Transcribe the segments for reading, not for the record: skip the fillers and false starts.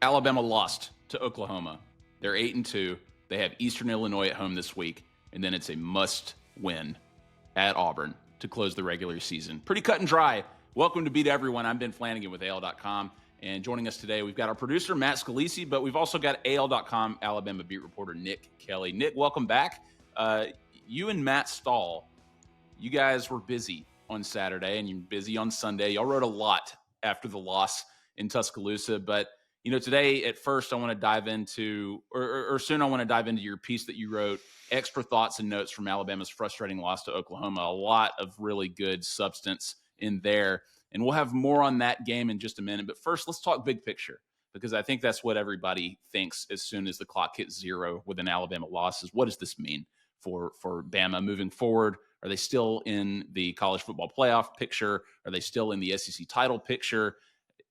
Alabama lost to Oklahoma. They're 8-2. They have Eastern Illinois at home this week, and then it's a must-win at Auburn to close the regular season. Pretty cut and dry. Welcome to Beat Everyone. I'm Ben Flanagan with AL.com, and joining us today, we've got our producer, Matt Scalisi, but we've also got AL.com Alabama beat reporter Nick Kelly. Nick, welcome back. You and Matt Stahl, you guys were busy on Saturday, and you're busy on Sunday. Y'all wrote a lot after the loss in Tuscaloosa, but today at first I want to dive into, or soon I want to dive into your piece that you wrote, extra thoughts and notes from Alabama's frustrating loss to Oklahoma. A lot of really good substance in there. And we'll have more on that game in just a minute. But first, let's talk big picture, because I think that's what everybody thinks as soon as the clock hits zero with an Alabama loss is, what does this mean for Bama moving forward? Are they still in the college football playoff picture? Are they still in the SEC title picture?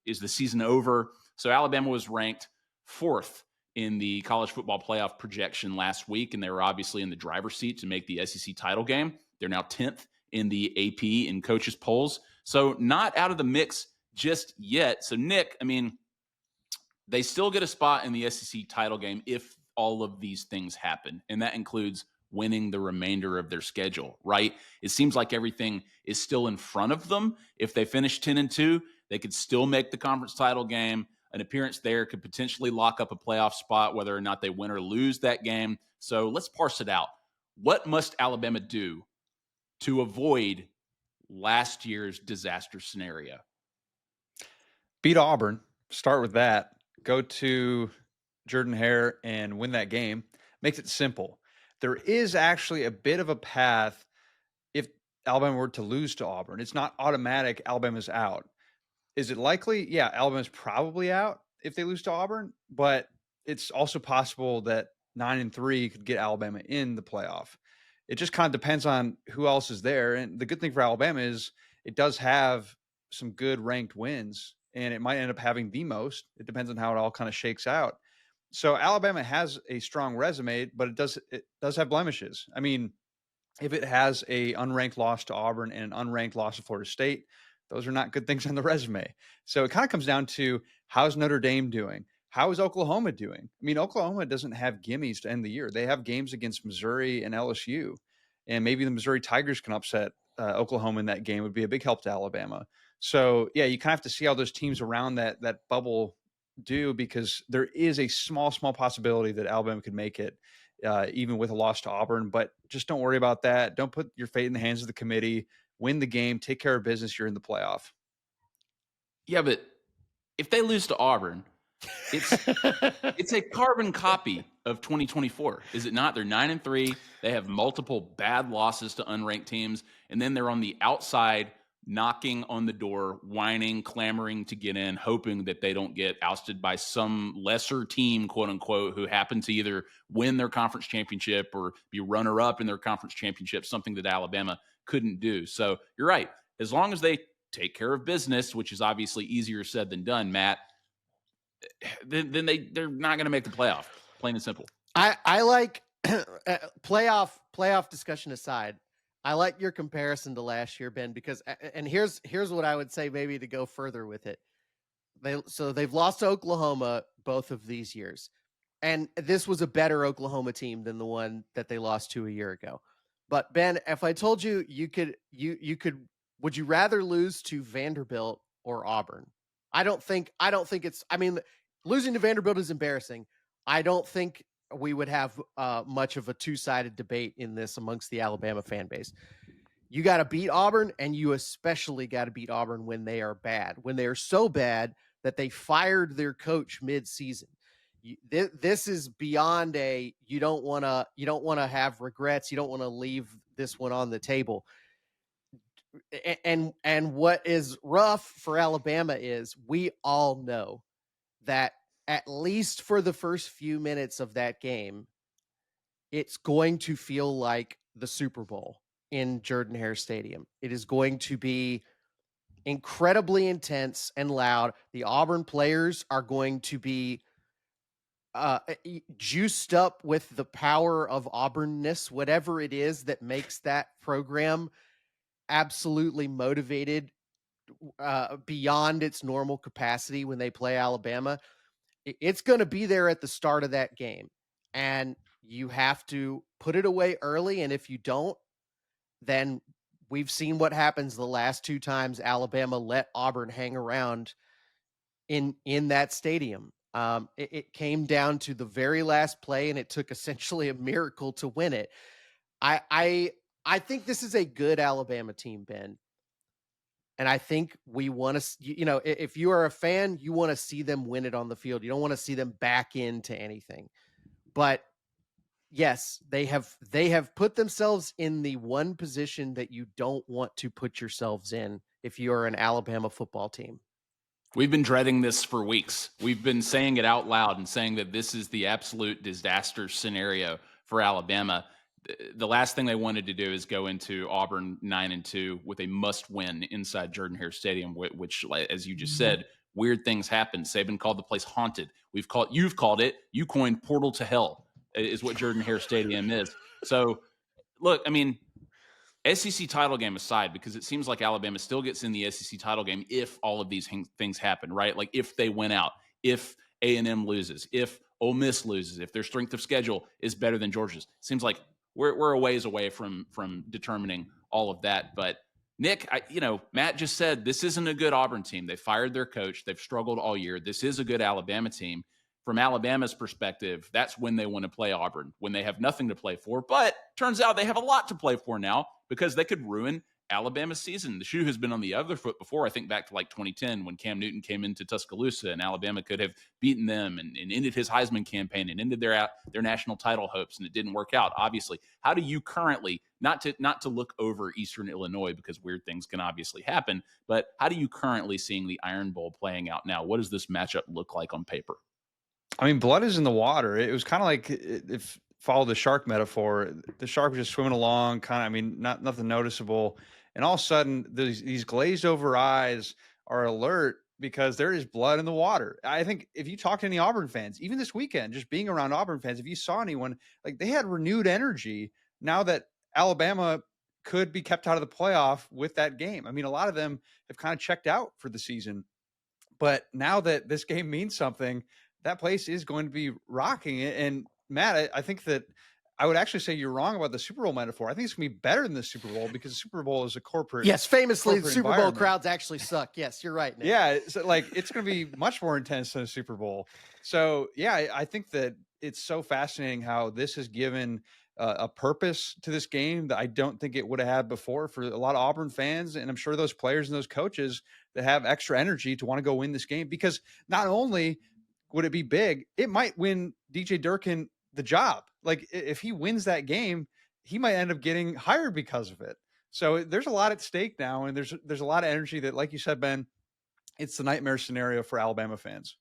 Is the season over? So Alabama was ranked 4th in the college football playoff projection last week, and they were obviously in the driver's seat to make the SEC title game. They're now 10th in the AP and coaches polls. So not out of the mix just yet. So Nick, they still get a spot in the SEC title game if all of these things happen, and that includes winning the remainder of their schedule, right? It seems like everything is still in front of them. If they finish 10-2, they could still make the conference title game. An appearance there could potentially lock up a playoff spot, whether or not they win or lose that game. So let's parse it out. What must Alabama do to avoid last year's disaster scenario? Beat Auburn. Start with that. Go to Jordan-Hare and win that game. Makes it simple. There is actually a bit of a path if Alabama were to lose to Auburn. It's not automatic Alabama's out. Is it likely? Yeah, Alabama's probably out if they lose to Auburn, but it's also possible that 9-3 could get Alabama in the playoff. It just kind of depends on who else is there. And the good thing for Alabama is it does have some good ranked wins, and it might end up having the most. It depends on how it all kind of shakes out. So Alabama has a strong resume, but it does have blemishes. If it has a unranked loss to Auburn and an unranked loss to Florida State, those are not good things on the resume. So it kind of comes down to, how's Notre Dame doing? How is Oklahoma doing? Oklahoma doesn't have gimmies to end the year. They have games against Missouri and LSU, and maybe the Missouri Tigers can upset Oklahoma in that game. It would be a big help to Alabama. So yeah, you kind of have to see how those teams around that bubble do, because there is a small possibility that Alabama could make it, even with a loss to Auburn. But just don't worry about that. Don't put your fate in the hands of the committee. Win the game, take care of business. You're in the playoff. Yeah, but if they lose to Auburn, it's a carbon copy of 2024, is it not? They're 9-3. They have multiple bad losses to unranked teams, and then they're on the outside knocking on the door, whining, clamoring to get in, hoping that they don't get ousted by some lesser team, quote unquote, who happen to either win their conference championship or be runner-up in their conference championship, something that Alabama couldn't do. So you're right. As long as they take care of business, which is obviously easier said than done, Matt, then they're not going to make the playoff, plain and simple. I like playoff discussion aside, I like your comparison to last year, Ben, because, and here's what I would say, maybe to go further with it. They've lost to Oklahoma both of these years, and this was a better Oklahoma team than the one that they lost to a year ago. But Ben, if I told you would you rather lose to Vanderbilt or Auburn? I don't think it's, losing to Vanderbilt is embarrassing. I don't think we would have much of a two-sided debate in this amongst the Alabama fan base. You got to beat Auburn, and you especially got to beat Auburn when they are bad, when they are so bad that they fired their coach mid-season. This is beyond you don't want to have regrets. You don't want to leave this one on the table. And what is rough for Alabama is we all know that at least for the first few minutes of that game, it's going to feel like the Super Bowl in Jordan-Hare Stadium. It is going to be incredibly intense and loud. The Auburn players are going to be juiced up with the power of Auburnness, whatever it is that makes that program absolutely motivated beyond its normal capacity when they play Alabama. It's going to be there at the start of that game, and you have to put it away early. And if you don't, then we've seen what happens the last 2 times Alabama let Auburn hang around in that stadium. It came down to the very last play, and it took essentially a miracle to win it. I think this is a good Alabama team, Ben. And I think we want to, if you are a fan, you want to see them win it on the field. You don't want to see them back into anything. But yes, they have put themselves in the one position that you don't want to put yourselves in if you're an Alabama football team. We've been dreading this for weeks. We've been saying it out loud and saying that this is the absolute disaster scenario for Alabama. The last thing they wanted to do is go into Auburn 9-2 with a must-win inside Jordan-Hare Stadium, which, as you just said, weird things happen. Saban called the place haunted. You've called it. You coined portal to hell is what Jordan-Hare Stadium is. So, look, I mean, SEC title game aside, because it seems like Alabama still gets in the SEC title game if all of these things happen, right? Like if they win out, if A&M loses, if Ole Miss loses, if their strength of schedule is better than Georgia's. Seems like we're a ways away from determining all of that. But Nick, Matt just said this isn't a good Auburn team. They fired their coach. They've struggled all year. This is a good Alabama team. From Alabama's perspective, that's when they want to play Auburn, when they have nothing to play for. But turns out they have a lot to play for now because they could ruin Alabama's season. The shoe has been on the other foot before. I think back to like 2010 when Cam Newton came into Tuscaloosa and Alabama could have beaten them and ended his Heisman campaign and ended their national title hopes, and it didn't work out, obviously. How do you currently, not to look over Eastern Illinois because weird things can obviously happen, but how do you currently seeing the Iron Bowl playing out now? What does this matchup look like on paper? I mean, blood is in the water. It was kind of like if follow the shark metaphor, the shark was just swimming along, nothing noticeable. And all of a sudden these glazed over eyes are alert because there is blood in the water. I think if you talk to any Auburn fans, even this weekend, just being around Auburn fans, if you saw anyone, like they had renewed energy now that Alabama could be kept out of the playoff with that game. I mean, a lot of them have kind of checked out for the season, but now that this game means something, that place is going to be rocking it. And Matt, I think that I would actually say you're wrong about the Super Bowl metaphor. I think it's going to be better than the Super Bowl because the Super Bowl is a corporate. Yes, famously, the Super Bowl environment. crowds actually suck. Yes, you're right, Nick. Yeah, so it's going to be much more intense than a Super Bowl. So yeah, I think that it's so fascinating how this has given a purpose to this game that I don't think it would have had before for a lot of Auburn fans, and I'm sure those players and those coaches that have extra energy to want to go win this game because not only would it be big, it might win DJ Durkin the job. Like if he wins that game, he might end up getting hired because of it. So there's a lot at stake now, and there's a lot of energy that, like you said, Ben, it's the nightmare scenario for Alabama fans.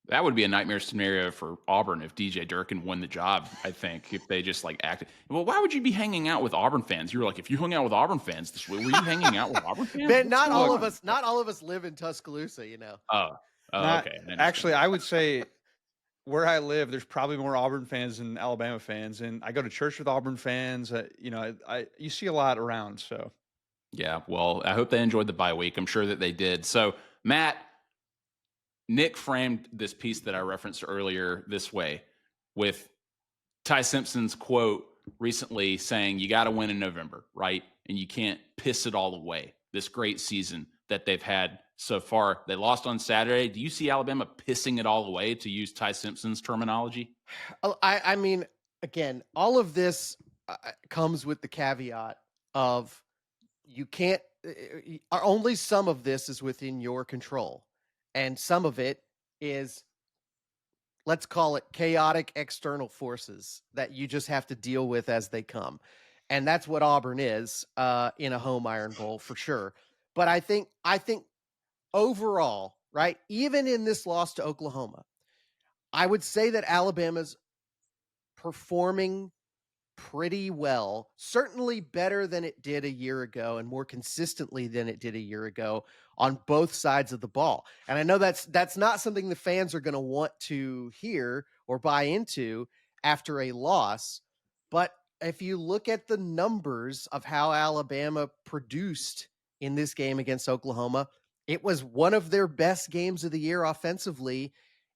That would be a nightmare scenario for Auburn if DJ Durkin won the job, I think, if they just acted. Well, why would you be hanging out with Auburn fans? You were like, if you hung out with Auburn fans this week, were you hanging out with Auburn fans? Ben, not all of us live in Tuscaloosa, Oh, okay. Actually, I would say where I live, there's probably more Auburn fans than Alabama fans, and I go to church with Auburn fans. You see a lot around. So, yeah. Well, I hope they enjoyed the bye week. I'm sure that they did. So, Matt, Nick framed this piece that I referenced earlier this way, with Ty Simpson's quote recently saying, "You got to win in November, right? And you can't piss it all away. This great season that they've had so far. They lost on Saturday. Do you see Alabama pissing it all away, to use Ty Simpson's terminology? I mean, again, all of this comes with the caveat of you can't, only some of this is within your control. And some of it is, let's call it chaotic external forces that you just have to deal with as they come. And that's what Auburn is in a home Iron Bowl for sure. But I think overall, right, even in this loss to Oklahoma, I would say that Alabama's performing pretty well, certainly better than it did a year ago and more consistently than it did a year ago on both sides of the ball. And I know that's not something the fans are going to want to hear or buy into after a loss, but if you look at the numbers of how Alabama produced in this game against Oklahoma, it was one of their best games of the year offensively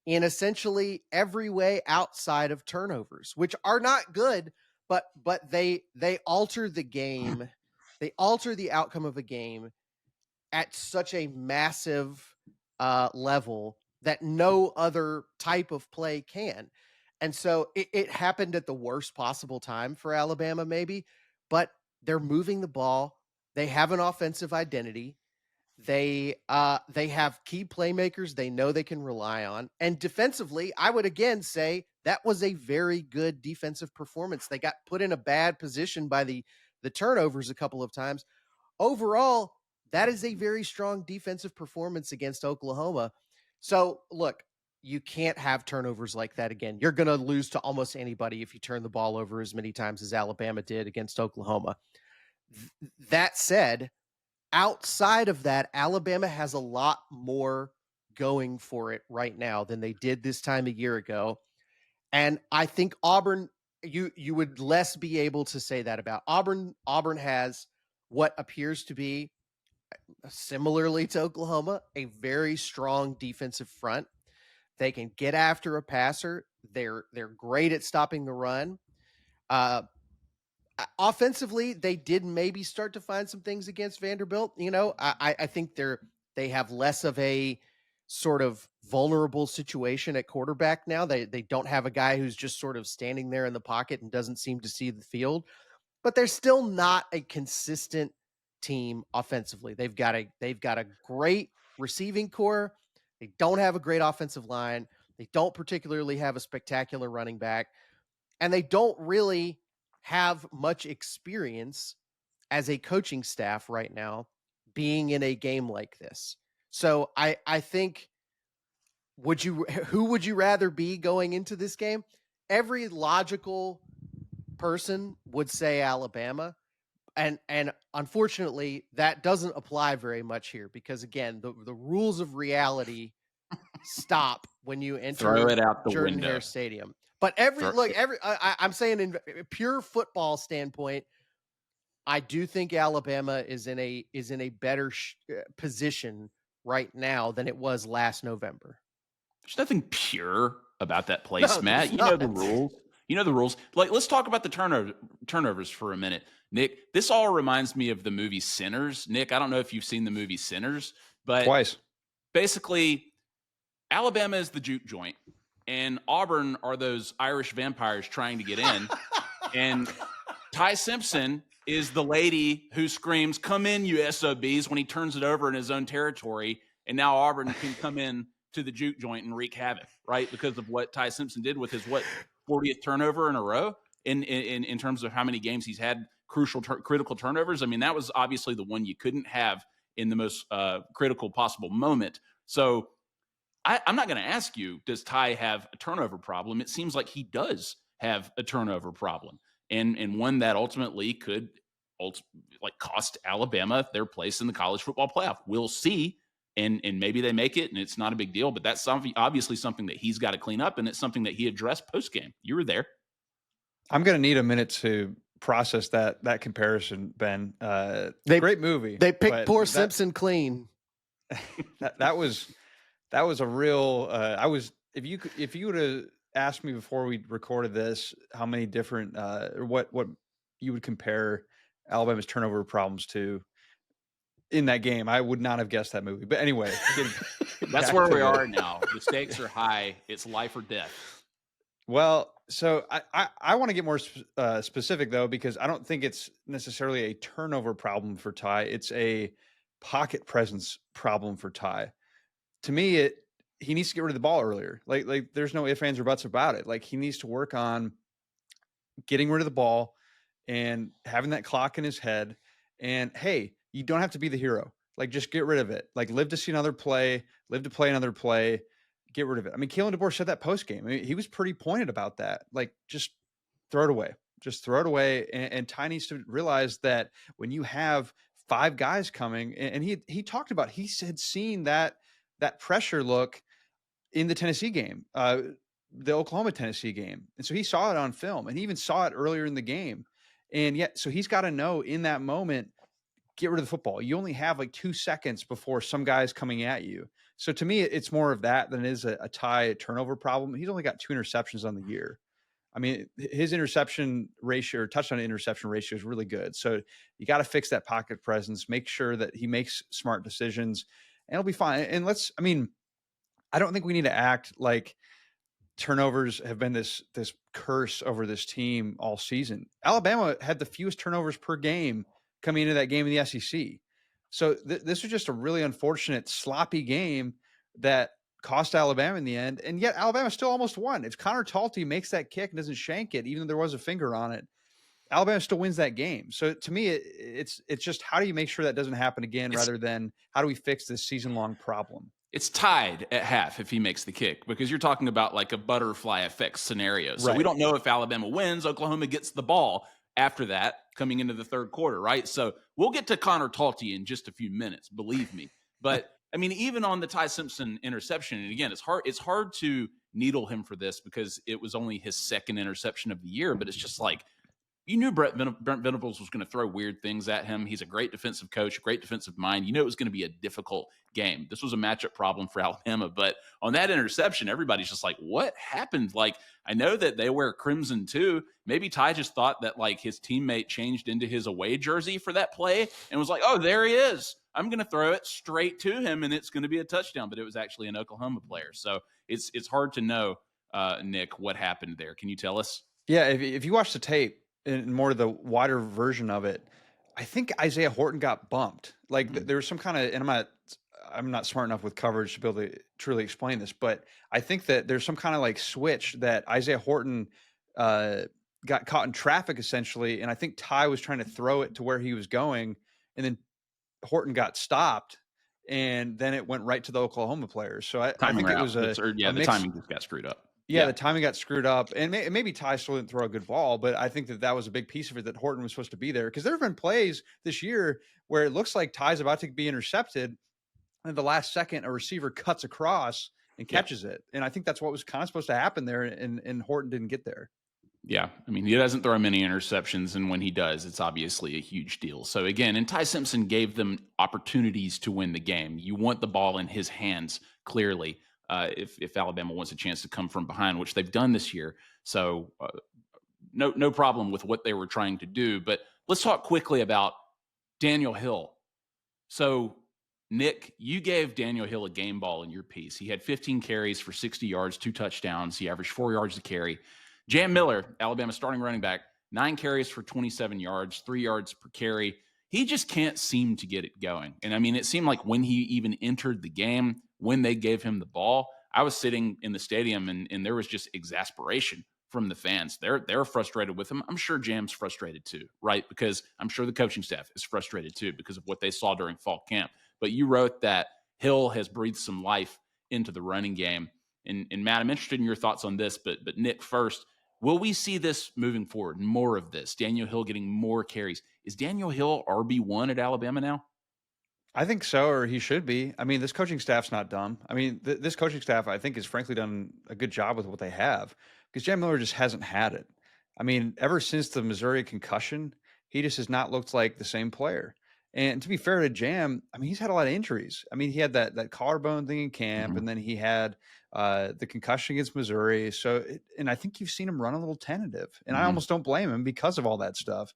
in essentially every way outside of turnovers, which are not good, but they alter the game. They alter the outcome of a game at such a massive level that no other type of play can. And so it happened at the worst possible time for Alabama, maybe, but they're moving the ball. They have an offensive identity. They have key playmakers they know they can rely on. And defensively, I would again say that was a very good defensive performance. They got put in a bad position by the turnovers a couple of times. Overall, that is a very strong defensive performance against Oklahoma. So, look, you can't have turnovers like that again. You're going to lose to almost anybody if you turn the ball over as many times as Alabama did against Oklahoma. That said, outside of that, Alabama has a lot more going for it right now than they did this time a year ago. And I think Auburn, you would less be able to say that about Auburn. Auburn has what appears to be, similarly to Oklahoma, a very strong defensive front. They can get after a passer. They're great at stopping the run. Offensively, they did maybe start to find some things against Vanderbilt. You know, I think they have less of a sort of vulnerable situation at quarterback now. They don't have a guy who's just sort of standing there in the pocket and doesn't seem to see the field. But they're still not a consistent team offensively. They've got a great receiving core. They don't have a great offensive line. They don't particularly have a spectacular running back, and they don't really have much experience as a coaching staff right now being in a game like this. So I think, who would you rather be going into this game? Every logical person would say Alabama. And unfortunately, that doesn't apply very much here because, again, the rules of reality stop when you Throw enter it out the Jordan-Hare window. Stadium. But I'm saying in pure football standpoint, I do think Alabama is in a better position right now than it was last November. There's nothing pure about that place, No, Matt. there's You know not. the rules. You know the rules. Like, let's talk about the turnovers for a minute. Nick, this all reminds me of the movie Sinners. Nick, I don't know if you've seen the movie Sinners, but Twice. basically, Alabama is the juke joint, and Auburn are those Irish vampires trying to get in. And Ty Simpson is the lady who screams, "Come in, you SOBs," when he turns it over in his own territory. And now Auburn can come in to the juke joint and wreak havoc, right? Because of what Ty Simpson did with his 40th turnover in a row in terms of how many games he's had critical turnovers. I mean, that was obviously the one you couldn't have in the most critical possible moment. So I'm not going to ask you, does Ty have a turnover problem? It seems like he does have a turnover problem, and one that ultimately could cost Alabama their place in the college football playoff. We'll see. And maybe they make it, and it's not a big deal. But that's obviously something that he's got to clean up, and it's something that he addressed post game. You were there. I'm going to need a minute to process that comparison, Ben. Great movie. They picked poor Simpson clean. That was a real. If you would have asked me before we recorded this, how many different or what you would compare Alabama's turnover problems to in that game, I would not have guessed that movie. But anyway, that's where we are now. The stakes are high. It's life or death. Well, so I want to get more specific, though, because I don't think it's necessarily a turnover problem for Ty. It's a pocket presence problem for Ty. To me, he needs to get rid of the ball earlier. Like there's no ifs, ands, or buts about it. Like, he needs to work on getting rid of the ball and having that clock in his head. And hey, you don't have to be the hero. Like, just get rid of it. Like, live to see another play, live to play another play, get rid of it. I mean, Kalen DeBoer said that post game. I mean, he was pretty pointed about that. Like, just throw it away. Just throw it away. And Ty needs to realize that when you have 5 guys coming, and he talked about, he had seen that pressure look in the Tennessee game, the Oklahoma-Tennessee game. And so he saw it on film, and he even saw it earlier in the game. And yet, so he's got to know in that moment, get rid of the football. You only have like 2 seconds before some guy's coming at you. So to me, it's more of that than it is a Ty turnover problem. He's only got 2 interceptions on the year. I mean, his interception ratio or touchdown to interception ratio is really good. So you got to fix that pocket presence, make sure that he makes smart decisions, and it'll be fine. And I don't think we need to act like turnovers have been this curse over this team all season. Alabama had the fewest turnovers per game coming into that game in the SEC. So this was just a really unfortunate, sloppy game that cost Alabama in the end. And yet Alabama still almost won. If Connor Talty makes that kick and doesn't shank it, even though there was a finger on it, Alabama still wins that game. So to me, it's just how do you make sure that doesn't happen again, rather than how do we fix this season-long problem? It's tied at half if he makes the kick, because you're talking about like a butterfly effect scenario. So we don't know if Alabama wins. Oklahoma gets the ball after that coming into the third quarter, right? So we'll get to Connor Talty in just a few minutes, believe me. But I mean, even on the Ty Simpson interception, and again, it's hard to needle him for this because it was only his second interception of the year, but it's just like, you knew Brent Venables was going to throw weird things at him. He's a great defensive coach, a great defensive mind. You know it was going to be a difficult game. This was a matchup problem for Alabama. But on that interception, everybody's just like, what happened? Like, I know that they wear crimson too. Maybe Ty just thought that like his teammate changed into his away jersey for that play and was like, oh, there he is. I'm going to throw it straight to him and it's going to be a touchdown. But it was actually an Oklahoma player. So it's hard to know, Nick, what happened there. Can you tell us? Yeah, if you watch the tape, and more the wider version of it, I think Isaiah Horton got bumped. Like there was some kind of, and I'm not smart enough with coverage to be able to truly explain this, but I think that there's some kind of like switch that Isaiah Horton got caught in traffic essentially, and I think Ty was trying to throw it to where he was going, and then Horton got stopped, and then it went right to the Oklahoma players. So I think it was the timing just got screwed up. Yeah, the timing got screwed up, and maybe Ty still didn't throw a good ball, but I think that was a big piece of it, that Horton was supposed to be there, because there have been plays this year where it looks like Ty's about to be intercepted, and at the last second, a receiver cuts across and catches it, and I think that's what was kind of supposed to happen there, and Horton didn't get there. Yeah, I mean, he doesn't throw many interceptions, and when he does, it's obviously a huge deal. So again, and Ty Simpson gave them opportunities to win the game. You want the ball in his hands, clearly. If Alabama wants a chance to come from behind, which they've done this year. So no problem with what they were trying to do. But let's talk quickly about Daniel Hill. So, Nick, you gave Daniel Hill a game ball in your piece. He had 15 carries for 60 yards, 2 touchdowns. He averaged 4 yards a carry. Jam Miller, Alabama starting running back, 9 carries for 27 yards, 3 yards per carry. He just can't seem to get it going. And I mean, it seemed like when he even entered the game, when they gave him the ball, I was sitting in the stadium and there was just exasperation from the fans. They're frustrated with him. I'm sure Jam's frustrated too, right? Because I'm sure the coaching staff is frustrated too because of what they saw during fall camp. But you wrote that Hill has breathed some life into the running game. And Matt, I'm interested in your thoughts on this, but Nick first, will we see this moving forward, more of this? Daniel Hill getting more carries. Is Daniel Hill RB1 at Alabama now? I think so, or he should be. I mean, this coaching staff's not dumb. I mean, this coaching staff, I think, has frankly done a good job with what they have, because Jam Miller just hasn't had it. I mean, ever since the Missouri concussion, he just has not looked like the same player. And to be fair to Jam, I mean, he's had a lot of injuries. I mean, he had that collarbone thing in camp, and then he had the concussion against Missouri. So, and I think you've seen him run a little tentative, and I almost don't blame him because of all that stuff.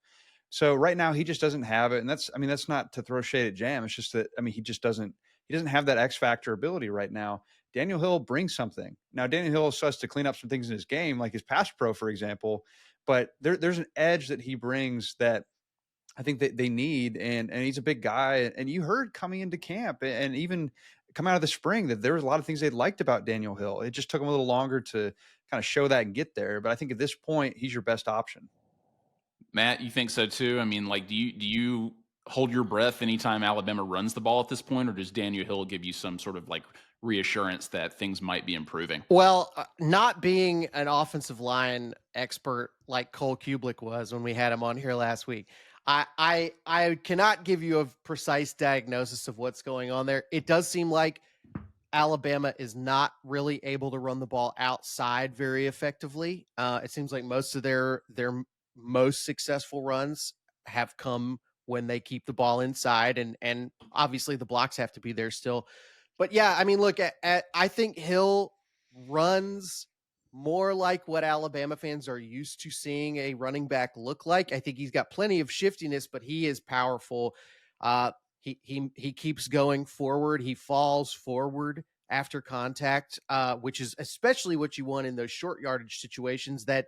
So right now he just doesn't have it. And that's not to throw shade at Jam. It's just that, I mean, he doesn't have that X factor ability right now. Daniel Hill brings something. Now, Daniel Hill has to clean up some things in his game, like his pass pro, for example, but there's an edge that he brings that I think that they need. And he's a big guy. And you heard coming into camp and even come out of the spring that there was a lot of things they liked about Daniel Hill. It just took him a little longer to kind of show that and get there. But I think at this point, he's your best option. Matt, you think so too? I mean, like, do you hold your breath anytime Alabama runs the ball at this point, or does Daniel Hill give you some sort of like reassurance that things might be improving? Well, not being an offensive line expert like Cole Kublik was when we had him on here last week, I cannot give you a precise diagnosis of what's going on there. It does seem like Alabama is not really able to run the ball outside very effectively. It seems like most of their most successful runs have come when they keep the ball inside, and obviously the blocks have to be there still. But yeah, I mean, look, I think Hill runs more like what Alabama fans are used to seeing a running back look like. I think he's got plenty of shiftiness, but he is powerful. He keeps going forward. He falls forward after contact, which is especially what you want in those short yardage situations. That,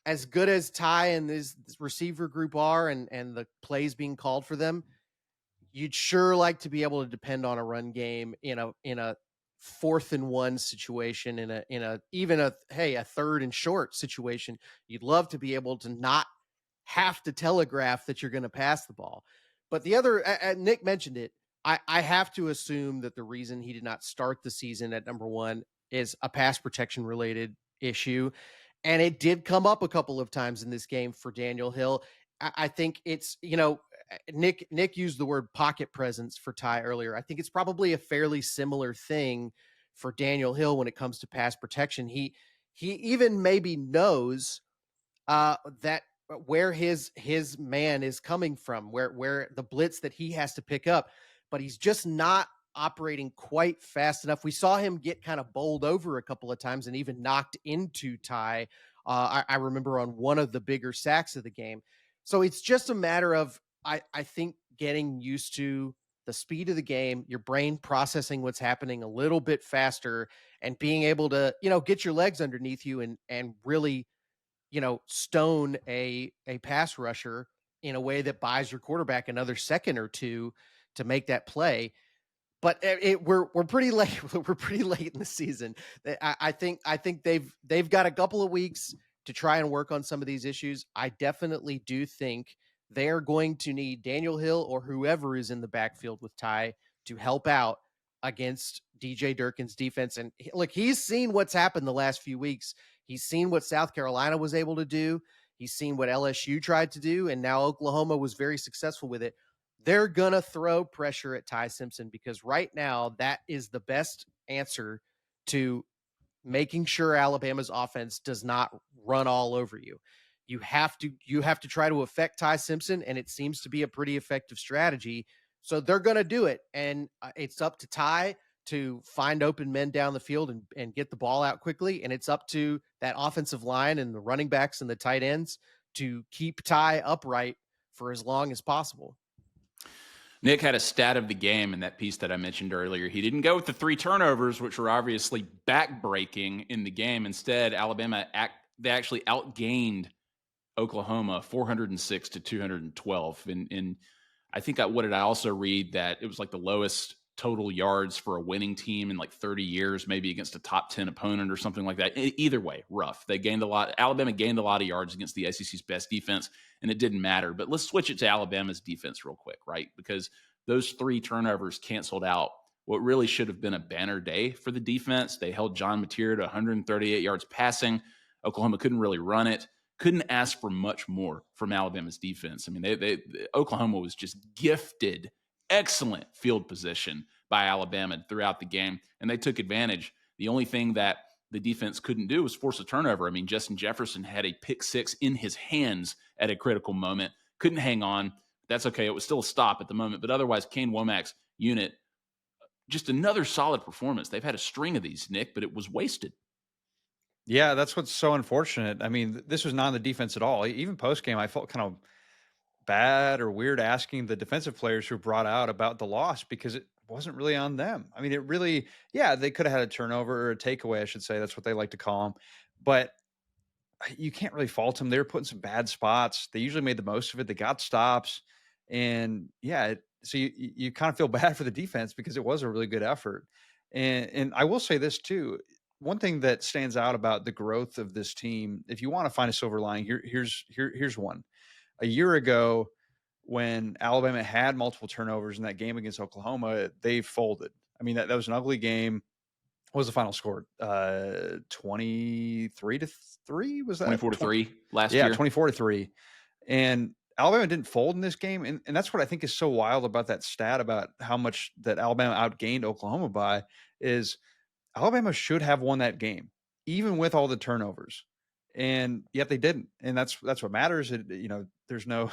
as good as Ty and this receiver group are, and the plays being called for them, you'd sure like to be able to depend on a run game in a 4th and 1 situation, in a even a 3rd and short situation. You'd love to be able to not have to telegraph that you're going to pass the ball. But the other, Nick mentioned it. I have to assume that the reason he did not start the season at number 1 is a pass protection related issue. And it did come up a couple of times in this game for Daniel Hill. I think it's, Nick used the word pocket presence for Ty earlier. I think it's probably a fairly similar thing for Daniel Hill when it comes to pass protection. He even maybe knows that where his man is coming from, where the blitz that he has to pick up, but he's just not operating quite fast enough. We saw him get kind of bowled over a couple of times and even knocked into Ty. I remember on one of the bigger sacks of the game. So it's just a matter of, I think, getting used to the speed of the game, your brain processing what's happening a little bit faster, and being able to, get your legs underneath you and really, stone a pass rusher in a way that buys your quarterback another second or two to make that play. But we're pretty late. We're pretty late in the season. I think they've got a couple of weeks to try and work on some of these issues. I definitely do think they're going to need Daniel Hill or whoever is in the backfield with Ty to help out against DJ Durkin's defense. And look, he's seen what's happened the last few weeks. He's seen what South Carolina was able to do. He's seen what LSU tried to do, and now Oklahoma was very successful with it. They're going to throw pressure at Ty Simpson because right now that is the best answer to making sure Alabama's offense does not run all over you. You have to try to affect Ty Simpson, and it seems to be a pretty effective strategy. So they're going to do it, and it's up to Ty to find open men down the field and get the ball out quickly, and it's up to that offensive line and the running backs and the tight ends to keep Ty upright for as long as possible. Nick had a stat of the game in that piece that I mentioned earlier. He didn't go with the 3 turnovers, which were obviously backbreaking in the game. Instead, Alabama they actually outgained Oklahoma 406 to 212. And I think what did I also read, that it was like the lowest total yards for a winning team in like 30 years, maybe against a top 10 opponent or something like that. Either way, rough. They gained a lot. Alabama gained a lot of yards against the SEC's best defense, and it didn't matter. But let's switch it to Alabama's defense real quick, right? Because those 3 turnovers canceled out what really should have been a banner day for the defense. They held John Mateer to 138 yards passing. Oklahoma couldn't really run it. Couldn't ask for much more from Alabama's defense. I mean, Oklahoma was just gifted excellent field position by Alabama throughout the game, and they took advantage. The only thing that the defense couldn't do was force a turnover. I mean, Justin Jefferson had a pick 6 in his hands at a critical moment. Couldn't hang on. That's okay. It was still a stop at the moment, but otherwise, Kane Womack's unit, just another solid performance. They've had a string of these, Nick, but it was wasted. Yeah, that's what's so unfortunate. I mean, this was not on the defense at all. Even post game, I felt kind of bad or weird asking the defensive players who brought out about the loss because it wasn't really on them. I mean, it really, yeah, they could have had a turnover or a takeaway, I should say. That's what they like to call them. But you can't really fault them. They were put in some bad spots. They usually made the most of it. They got stops. And yeah, so you kind of feel bad for the defense because it was a really good effort. And I will say this too. One thing that stands out about the growth of this team, if you want to find a silver lining, here's one. A year ago, when Alabama had multiple turnovers in that game against Oklahoma, they folded. I mean, that was an ugly game. What was the final score? 23-3? Was that 24-3 last year? Yeah, 24-3. And Alabama didn't fold in this game. And that's what I think is so wild about that stat about how much that Alabama outgained Oklahoma by is Alabama should have won that game, even with all the turnovers. And yet they didn't. And that's what matters. There's no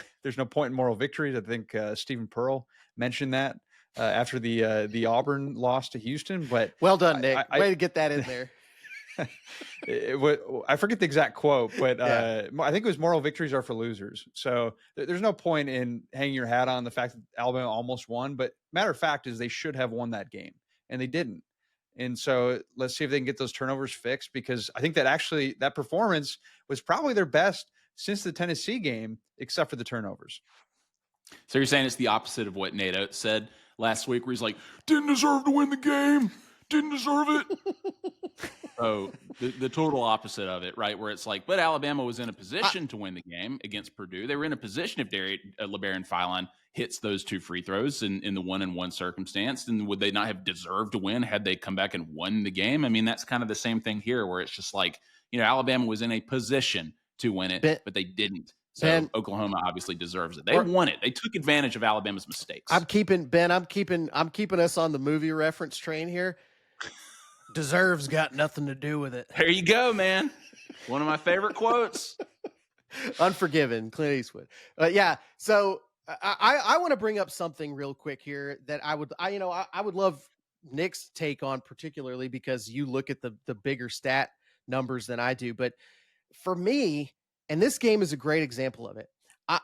point in moral victories. I think Stephen Pearl mentioned that after the Auburn loss to Houston. But well done, Nick. Way to get that in there. I forget the exact quote, but Yeah. I think it was moral victories are for losers. So there's no point in hanging your hat on the fact that Alabama almost won. But matter of fact is they should have won that game, and they didn't. And so let's see if they can get those turnovers fixed, because I think that actually that performance was probably their best since the Tennessee game, except for the turnovers. So you're saying it's the opposite of what Nate Oates said last week, where he's like, didn't deserve to win the game, didn't deserve it. So the total opposite of it, right? Where it's like, but Alabama was in a position to win the game against Purdue. They were in a position if LeBaron Philon hits those 2 free throws in the 1-and-1 circumstance, then would they not have deserved to win had they come back and won the game? I mean, that's kind of the same thing here, where it's just like, Alabama was in a position to win it, but they didn't. So Oklahoma obviously deserves it. They won it. They took advantage of Alabama's mistakes. I'm keeping us on the movie reference train here. Deserves got nothing to do with it. There you go, man. One of my favorite quotes. Unforgiven, Clint Eastwood. Yeah. So I want to bring up something real quick here that I would love Nick's take on, particularly because you look at the bigger stat numbers than I do. But for me, and this game is a great example of it,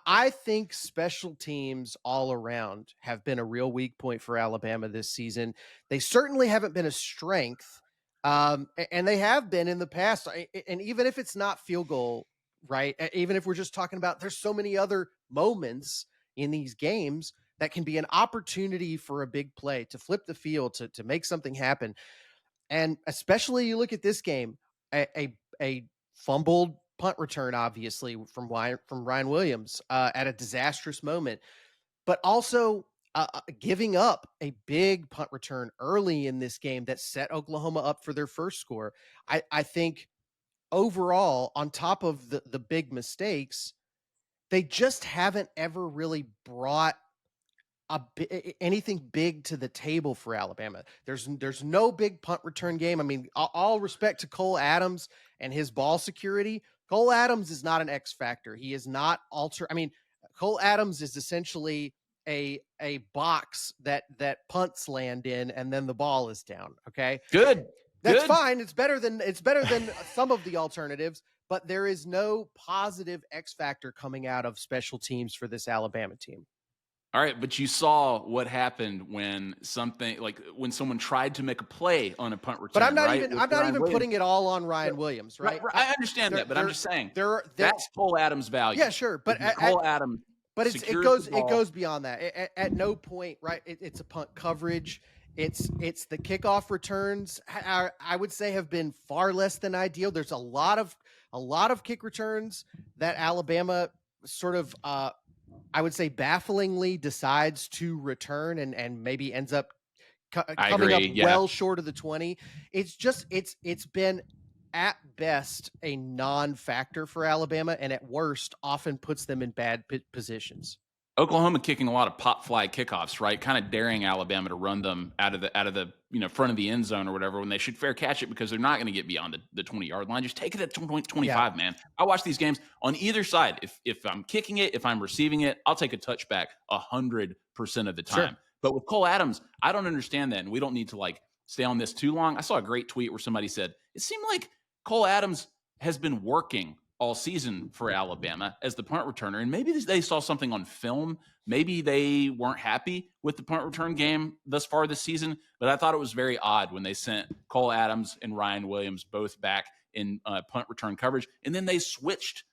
I think special teams all around have been a real weak point for Alabama this season. They certainly haven't been a strength, and they have been in the past. And even if it's not field goal, right? Even if we're just talking about, there's so many other moments in these games that can be an opportunity for a big play, to flip the field, to make something happen. And especially you look at this game, a fumbled punt return, obviously from Ryan Williams at a disastrous moment, but also giving up a big punt return early in this game that set Oklahoma up for their first score. I think overall, on top of the big mistakes, they just haven't ever really brought anything big to the table for Alabama. There's no big punt return game. I mean, all respect to Cole Adams and his ball security. Cole Adams is not an X factor. He is not Cole Adams is essentially a box that punts land in, and then the ball is down. Okay. Good. That's fine. It's better than some of the alternatives, but there is no positive X factor coming out of special teams for this Alabama team. All right, but you saw what happened when someone tried to make a play on a punt return. But I'm not even putting it all on Ryan Williams, right? I understand that, but I'm just saying that's Cole Adams' value. Yeah, sure, but Cole Adams. But it goes beyond that. At no point, right? It's a punt coverage. It's the kickoff returns. I would say have been far less than ideal. There's a lot of kick returns that Alabama sort of I would say bafflingly decides to return and maybe ends up coming up well short of the 20. It's been at best a non-factor for Alabama, and at worst often puts them in bad positions. Oklahoma kicking a lot of pop fly kickoffs, right? Kind of daring Alabama to run them out of the front of the end zone or whatever, when they should fair catch it, because they're not going to get beyond the 20-yard line. Just take it at 25, man. I watch these games on either side. If I'm kicking it, if I'm receiving it, I'll take a touchback 100% of the time. Sure. But with Cole Adams, I don't understand that, and we don't need to stay on this too long. I saw a great tweet where somebody said it seemed like Cole Adams has been working all season for Alabama as the punt returner. And maybe they saw something on film. Maybe they weren't happy with the punt return game thus far this season, but I thought it was very odd when they sent Cole Adams and Ryan Williams both back in punt return coverage. And then they switched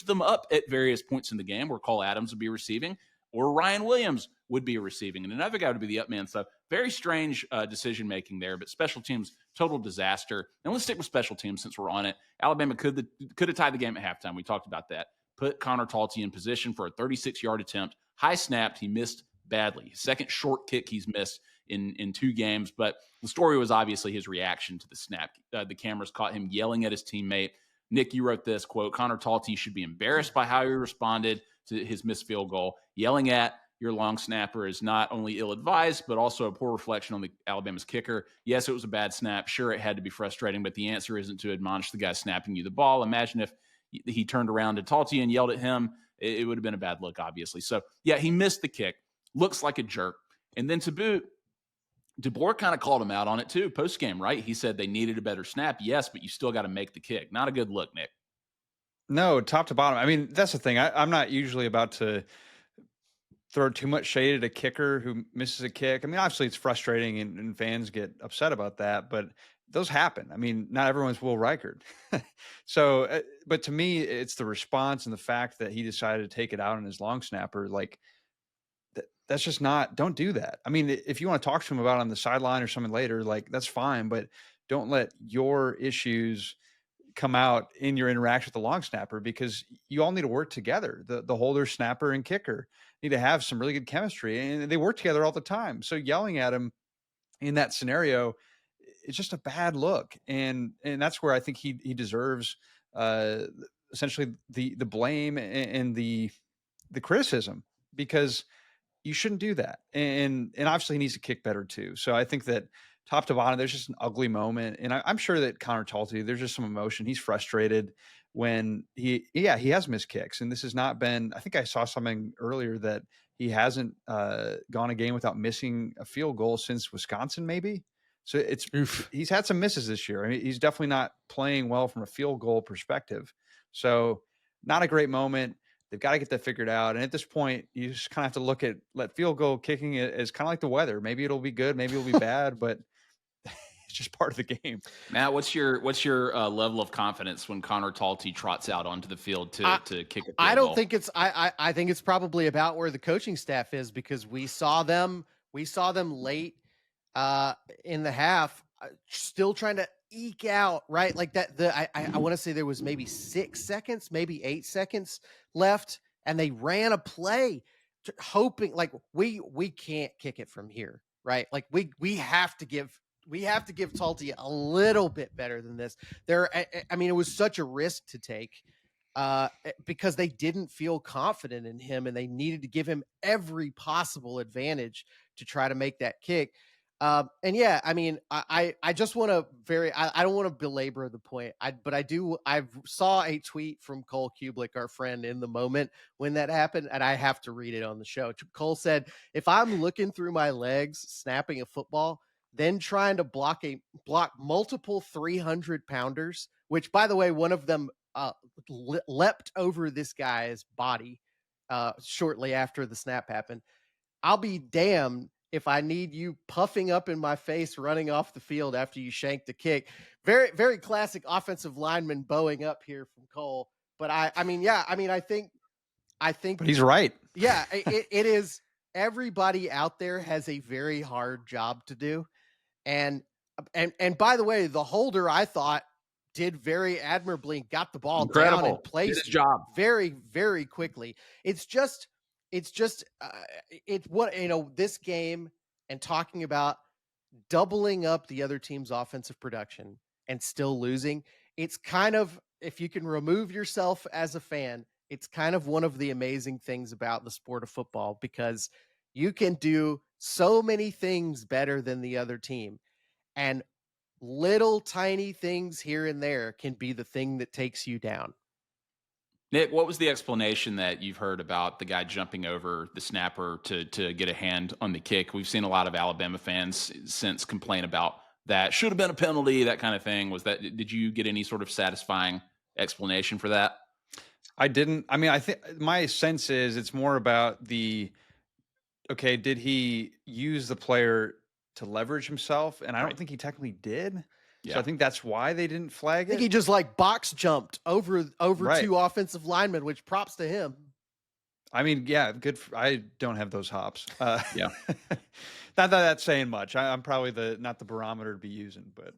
them up at various points in the game where Cole Adams would be receiving or Ryan Williams would be receiving, and another guy would be the up man. So very strange decision-making there, but special teams, total disaster. And let's stick with special teams since we're on it. Alabama could have tied the game at halftime. We talked about that. Put Connor Talty in position for a 36-yard attempt. High snapped. He missed badly. Second short kick he's missed in 2 games. But the story was obviously his reaction to the snap. The cameras caught him yelling at his teammate. Nick, you wrote this, quote, Connor Talty should be embarrassed by how he responded to his missed field goal. Yelling at your long snapper is not only ill-advised, but also a poor reflection on the Alabama's kicker. Yes, it was a bad snap. Sure, it had to be frustrating, but the answer isn't to admonish the guy snapping you the ball. Imagine if he turned around to Talty and yelled at him. It would have been a bad look, obviously. So, yeah, he missed the kick. Looks like a jerk. And then to boot, DeBoer kind of called him out on it too, post game, right? He said they needed a better snap. Yes, but you still got to make the kick. Not a good look, Nick. No, top to bottom. I mean, that's the thing. I'm not usually about to throw too much shade at a kicker who misses a kick. I mean, obviously it's frustrating and fans get upset about that, but those happen. I mean, not everyone's Will Reichard. So, but to me, it's the response and the fact that he decided to take it out on his long snapper. Like, that's just not, don't do that. I mean, if you want to talk to him about it on the sideline or something later, like that's fine, but don't let your issues come out in your interaction with the long snapper, because you all need to work together. The holder, snapper, and kicker need to have some really good chemistry, and they work together all the time. So yelling at him in that scenario, it's just a bad look. And that's where I think he deserves essentially the blame and the criticism, because you shouldn't do that. And obviously he needs to kick better too. So I think that top to bottom, there's just an ugly moment. And I'm sure that Connor Talty, there's just some emotion. He's frustrated when he has missed kicks. And this has not been, I think I saw something earlier that he hasn't gone a game without missing a field goal since Wisconsin, maybe. So he's had some misses this year. I mean, he's definitely not playing well from a field goal perspective. So not a great moment. They've got to get that figured out. And at this point, you just kind of have to let field goal kicking as kind of like the weather. Maybe it'll be good, maybe it'll be bad, but it's just part of the game. Matt, what's your level of confidence when Connor Talty trots out onto the field to kick a field I don't goal? think it's I think it's probably about where the coaching staff is, because we saw them late in the half, still trying to eke out, right? Like that. I want to say there was maybe 6 seconds, maybe 8 seconds left, and they ran a play hoping like we can't kick it from here, right? Like we have to give Talty a little bit better than this. I mean, it was such a risk to take because they didn't feel confident in him, and they needed to give him every possible advantage to try to make that kick. And yeah, I mean, I just want to I don't want to belabor the point. I saw a tweet from Cole Kublik, our friend, in the moment when that happened, and I have to read it on the show. Cole said, "If I'm looking through my legs, snapping a football, then trying to block multiple 300-pounders, which, by the way, one of them leapt over this guy's body shortly after the snap happened. I'll be damned if I need you puffing up in my face, running off the field after you shanked the kick." Very, very classic offensive lineman bowing up here from Cole. But I think But he's right. Yeah, it is. Everybody out there has a very hard job to do. And by the way, the holder, I thought, did very admirably, got the ball down and placed his job very, very quickly. It's what, this game, and talking about doubling up the other team's offensive production and still losing. It's kind of, if you can remove yourself as a fan, it's kind of one of the amazing things about the sport of football, because you can do so many things better than the other team. And little tiny things here and there can be the thing that takes you down. Nick, what was the explanation that you've heard about the guy jumping over the snapper to get a hand on the kick? We've seen a lot of Alabama fans since complain about that. Should have been a penalty, that kind of thing. Did you get any sort of satisfying explanation for that? I didn't. I mean, I think my sense is it's more about did he use the player to leverage himself? And I don't think he technically did. Yeah. So I think that's why they didn't flag it. I think he just box jumped over two offensive linemen, which props to him. I mean, yeah, good. I don't have those hops. Yeah. Not that that's saying much. I'm probably not the barometer to be using, but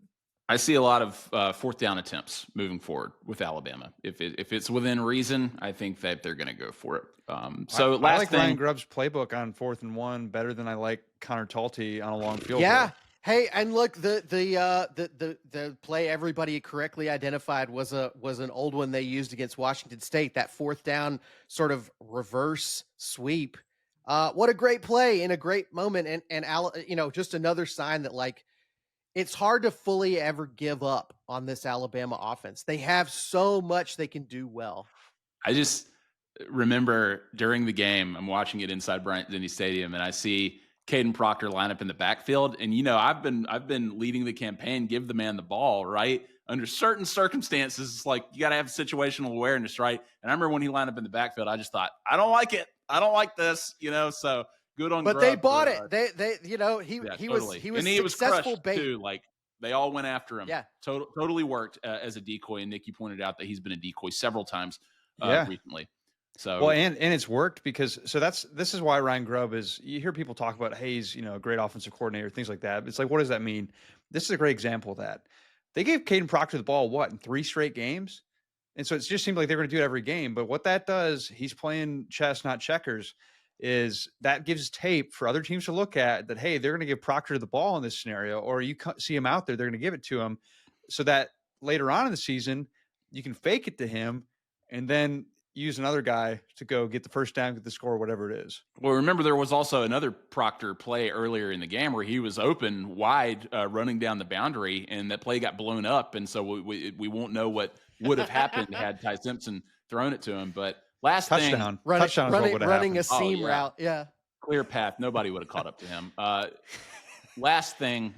I see a lot of fourth down attempts moving forward with Alabama. If it's within reason, I think that they're going to go for it. I like Ryan Grubb's playbook on 4th and 1 better than I like Connor Talty on a long field goal. Hey, and look, the play everybody correctly identified was an old one they used against Washington State. That 4th down sort of reverse sweep. What a great play in a great moment, and just another sign that it's hard to fully ever give up on this Alabama offense. They have so much they can do well. I just remember during the game, I'm watching it inside Bryant-Denny Stadium, and I see Caden Proctor line up in the backfield. And, I've been leading the campaign, give the man the ball, right? Under certain circumstances, it's like you got to have situational awareness, right? And I remember when he lined up in the backfield, I just thought, I don't like it. I don't like this, so good on But Grubb they bought for, it. He totally. was And he was successful crushed bait. too. Like they all went after him. Yeah. Totally worked as a decoy. And Nick, you pointed out that he's been a decoy several times recently. So well, and it's worked because this is why Ryan Grubb is. You hear people talk about, hey, he's a great offensive coordinator, things like that. It's like, what does that mean? This is a great example of that. They gave Caden Proctor the ball in 3 straight games, and so it just seemed like they're going to do it every game. But what that does, he's playing chess, not checkers. Is that gives tape for other teams to look at that, hey, they're going to give Proctor the ball in this scenario, or you see him out there, they're going to give it to him, so that later on in the season you can fake it to him and then use another guy to go get the first down, get the score, whatever it is. Well, remember there was also another Proctor play earlier in the game where he was open wide running down the boundary, and that play got blown up, and so we won't know what would have happened had Ty Simpson thrown it to him. But last touchdown, thing, touchdown running a seam route, clear path. Nobody would have caught up to him. Last thing,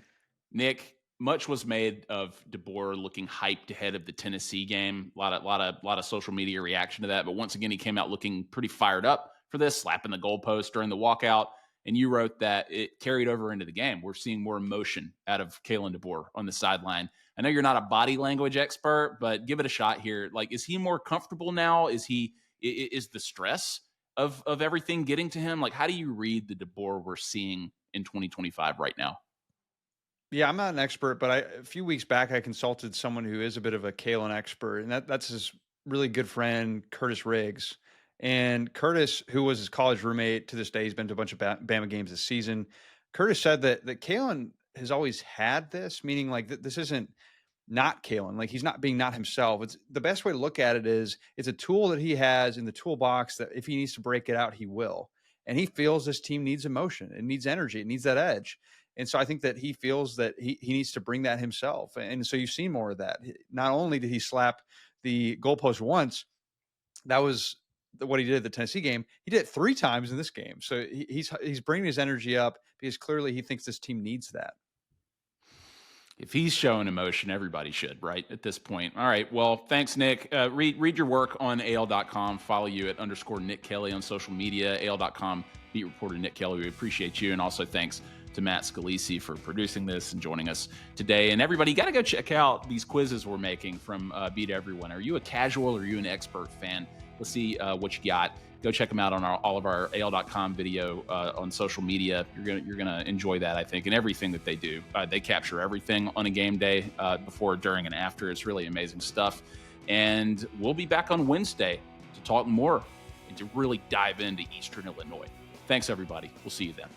Nick. Much was made of DeBoer looking hyped ahead of the Tennessee game. A lot of social media reaction to that. But once again, he came out looking pretty fired up for this, slapping the goalpost during the walkout. And you wrote that it carried over into the game. We're seeing more emotion out of Kalen DeBoer on the sideline. I know you're not a body language expert, but give it a shot here. Like, is he more comfortable now? Is the stress of everything getting to him? Like, how do you read the DeBoer we're seeing in 2025 right now? Yeah, I'm not an expert, but a few weeks back, I consulted someone who is a bit of a Kalen expert, and that's his really good friend, Curtis Riggs. And Curtis, who was his college roommate to this day, he's been to a bunch of Bama games this season. Curtis said that Kalen has always had this, meaning like this isn't not Kalen, like he's not being not himself. It's the best way to look at it is it's a tool that he has in the toolbox that if he needs to break it out, he will. And he feels this team needs emotion, it needs energy, it needs that edge. And so I think that he feels that he needs to bring that himself. And so you've seen more of that. Not only did he slap the goalpost once, that was what he did at the Tennessee game. He did it 3 times in this game. So he's bringing his energy up because clearly he thinks this team needs that. If he's showing emotion, everybody should, right, at this point. All right, well, thanks, Nick. Read your work on AL.com. Follow you at _Nick Kelly on social media, AL.com beat reporter Nick Kelly. We appreciate you. And also thanks to Matt Scalisi for producing this and joining us today. And everybody, got to go check out these quizzes we're making from Beat Everyone. Are you a casual or are you an expert fan? Let's see what you got. Go check them out on all of our AL.com video on social media. You're gonna enjoy that, I think, and everything that they do. They capture everything on a game day, before, during, and after. It's really amazing stuff. And we'll be back on Wednesday to talk more and to really dive into Eastern Illinois. Thanks, everybody. We'll see you then.